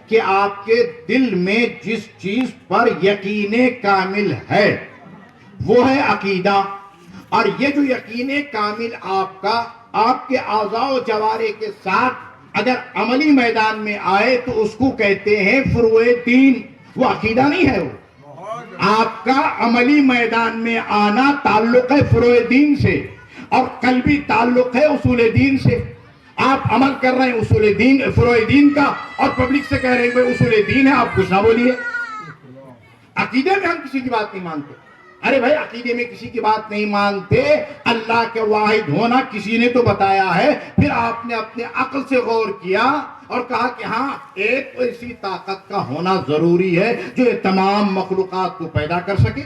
کہ آپ کے دل میں جس چیز پر یقین کامل ہے وہ ہے عقیدہ، اور یہ جو یقین کامل آپ کا آپ کے اعضاء و جوارح کے ساتھ اگر عملی میدان میں آئے تو اس کو کہتے ہیں فروع دین. وہ عقیدہ نہیں ہے، وہ آپ کا عملی میدان میں آنا تعلق ہے فروع دین سے، اور قلبی تعلق ہے اصول دین سے. آپ عمل کر رہے ہیں اصول دین فروع دین کا، اور پبلک سے کہہ رہے ہیں بھائی اصول دین ہے، آپ کچھ نہ بولیے. عقیدے میں ہم کسی کی بات نہیں مانتے. ارے بھائی عقیدے میں کسی کی بات نہیں مانتے، اللہ کے واحد ہونا کسی نے تو بتایا ہے. پھر آپ نے اپنے عقل سے غور کیا اور کہا کہ ہاں ایک ایسی طاقت کا ہونا ضروری ہے جو یہ تمام مخلوقات کو پیدا کر سکے،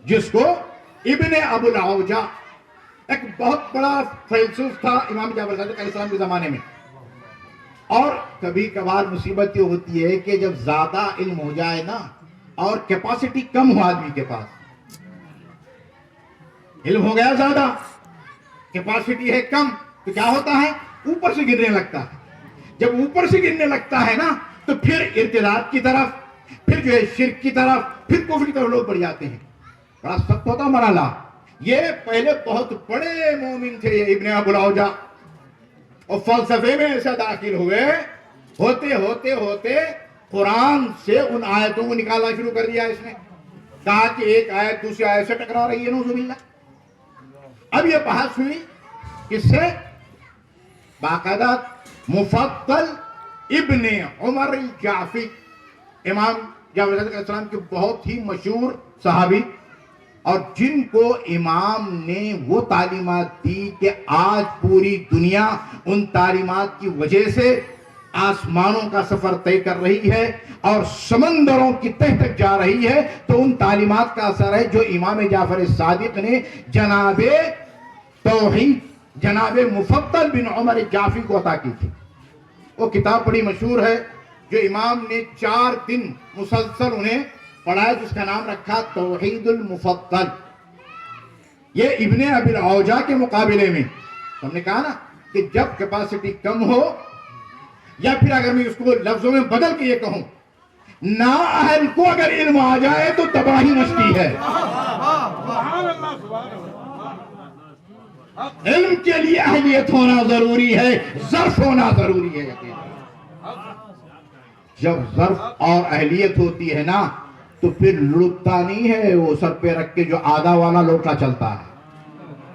جس کو ابن ابو العوجہ ایک بہت بڑا فیلسوف تھا امام جعفر صادق علیہ السلام کے زمانے میں. اور کبھی کبھار مصیبت یہ ہوتی ہے کہ جب زیادہ علم ہو جائے نا اور کیپیسٹی کم ہو آدمی کے پاس، علم ہو گیا زیادہ کیپیسٹی ہے کم، تو کیا ہوتا ہے اوپر سے گرنے لگتا ہے. جب اوپر سے گرنے لگتا ہے نا تو پھر ارتداد کی طرف، پھر جو ہے شرک کی طرف، پھر کفر کی طرف لوگ بڑھ جاتے ہیں. بڑا سخت ہوتا مرحلہ. یہ پہلے بہت بڑے مومن تھے یہ ابن ابو العوجہ، اور فلسفے میں ایسا داخل ہوئے، ہوتے ہوتے ہوتے قرآن سے ان آیتوں کو نکالنا شروع کر دیا. اس نے کہا کہ ایک آیت دوسری آیت سے ٹکرا رہی ہے، نعوذ باللہ. اب یہ بحث ہوئی کس سے؟ باقاعدہ مفضل ابن عمر الجعفی، امام جعفر صادق علیہ السلام کے بہت ہی مشہور صحابی، اور جن کو امام نے وہ تعلیمات دی کہ آج پوری دنیا ان تعلیمات کی وجہ سے آسمانوں کا سفر طے کر رہی ہے اور سمندروں کی تہ تک جا رہی ہے. تو ان تعلیمات کا اثر ہے جو امام جعفر صادق نے جناب توحید جناب مفضل بن عمر الجعفی کو عطا کی تھی. وہ کتاب بڑی مشہور ہے جو امام نے 4 دن مسلسل انہیں پڑھایا، جس کا نام رکھا توحید المفضل. یہ ابن ابی العوجہ کے مقابلے میں ہم نے کہا نا کہ جب کیپیسٹی کم ہو، یا پھر اگر میں اس کو لفظوں میں بدل کے یہ کہوں، نااہل کو اگر علم آ جائے تو تباہی مچتی ہے. علم کے لیے اہلیت ہونا ضروری ہے، ظرف ہونا ضروری ہے. جب ظرف اور اہلیت ہوتی ہے نا تو پھر لڑکتا نہیں ہے وہ سر پہ رکھ کے جو آدھا والا لوٹا چلتا ہے.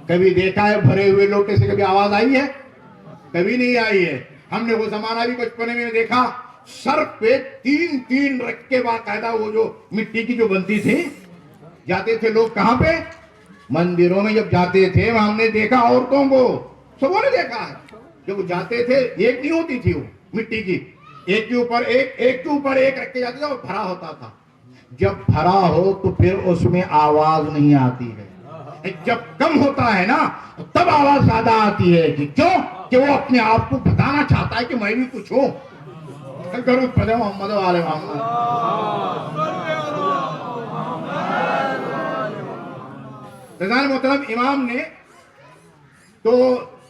کبھی دیکھا ہے بھرے ہوئے لوٹے سے کبھی آواز آئی ہے؟ کبھی نہیں آئی ہے. ہم نے وہ زمانہ بھی بچپنے میں دیکھا، سر پہ 3 رکھ کے باقاعدہ وہ جو مٹی کی جو بنتی تھی، جاتے تھے لوگ کہاں پہ؟ مندروں میں. جب جاتے تھے وہاں ہم نے دیکھا عورتوں کو، سبوں نے دیکھا ہے، جب وہ جاتے تھے ایک نہیں ہوتی تھی وہ مٹی کی، ایک کے اوپر ایک رکھ کے جاتے تھے، اور بھرا ہوتا تھا. جب بھرا ہو تو پھر اس میں آواز نہیں آتی ہے. جب کم ہوتا ہے نا تب آواز زیادہ آتی ہے. کیوں؟ کہ وہ اپنے آپ کو بتانا چاہتا ہے کہ میں بھی کچھ ہوں. درود پڑھیں محمد و آل محمد. رضوان محترم، امام نے تو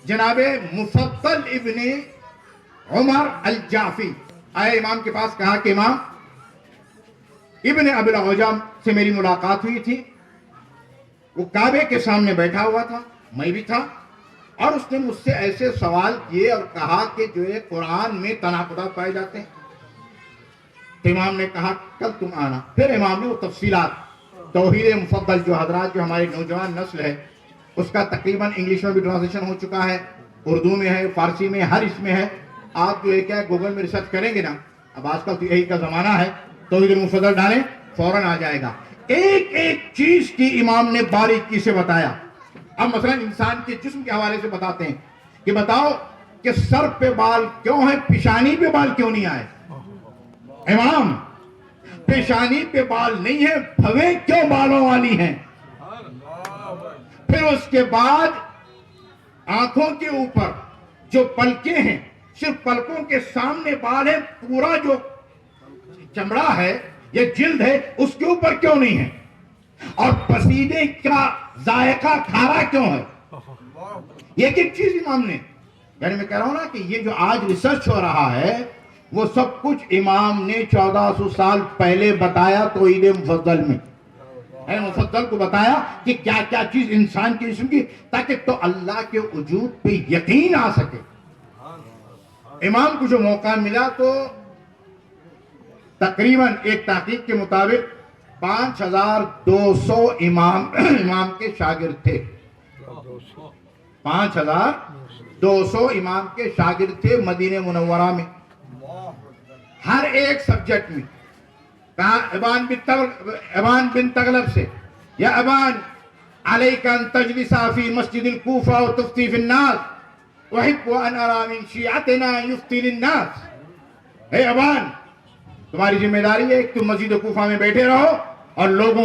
جناب مفضل ابن عمر الجعفی آئے امام کے پاس، کہا کہ امام ابن ابی العوجہ سے میری ملاقات ہوئی تھی. وہ کعبے کے سامنے بیٹھا ہوا تھا، میں بھی تھا، اور اس نے مجھ سے ایسے سوال کیے اور کہا کہ جو ہے قرآن میں تناقضات پائے جاتے ہیں. تو امام نے کہا کل تم آنا. پھر امام نے وہ تفصیلات توحید مفضل جو حضرات جو ہماری نوجوان نسل ہے اس کا تقریباً انگلش میں بھی ٹرانسلیشن ہو چکا ہے، اردو میں ہے، فارسی میں، ہر اس میں ہے. آپ جو ہے کیا گوگل میں ریسرچ کریں گے نا، اب آج کل تو یہی کا زمانہ ہے، توحید مفضل ڈالیں فوراً آ جائے گا. ایک ایک چیز کی امام نے باریکی سے بتایا. اب مثلا انسان کے جسم کے حوالے سے بتاتے ہیں کہ بتاؤ کہ سر پہ بال کیوں ہیں، پیشانی پہ بال کیوں نہیں آئے؟ امام پیشانی پہ بال نہیں ہے، بھویں کیوں بالوں والی ہیں؟ پھر اس کے بعد آنکھوں کے اوپر جو پلکیں ہیں صرف پلکوں کے سامنے بال ہے، پورا جو چمڑا ہے یہ جلد ہے اس کے اوپر کیوں نہیں ہے؟ اور پسینے کا ذائقہ کھارا کیوں ہے؟ ایک ایک چیز امام نے، یعنی میں کہہ رہا ہوں نا کہ یہ جو آج ریسرچ ہو رہا ہے وہ سب کچھ امام نے 1400 سال پہلے بتایا توحید مفضل میں. ہے مفضل کو بتایا کہ کیا کیا چیز انسان کی جسم کی، تاکہ تو اللہ کے وجود پہ یقین آ سکے. امام کو جو موقع ملا تو تقریباً ایک تحقیق کے مطابق 5200 امام کے شاگرد تھے. 5200 امام کے شاگرد تھے مدینہ منورہ میں، ہر ایک سبجیکٹ میں. کہا ابان بن تغلب سے، یا ابان علیک ان تجلس فی مسجد الکوفہ وتفتی فی الناس احب ان ارى من شیعتنا یفتی للناس. اے ابان، تمہاری ذمہ داری ہے کہ تم مسجد کوفہ میں بیٹھے رہو اور لوگوں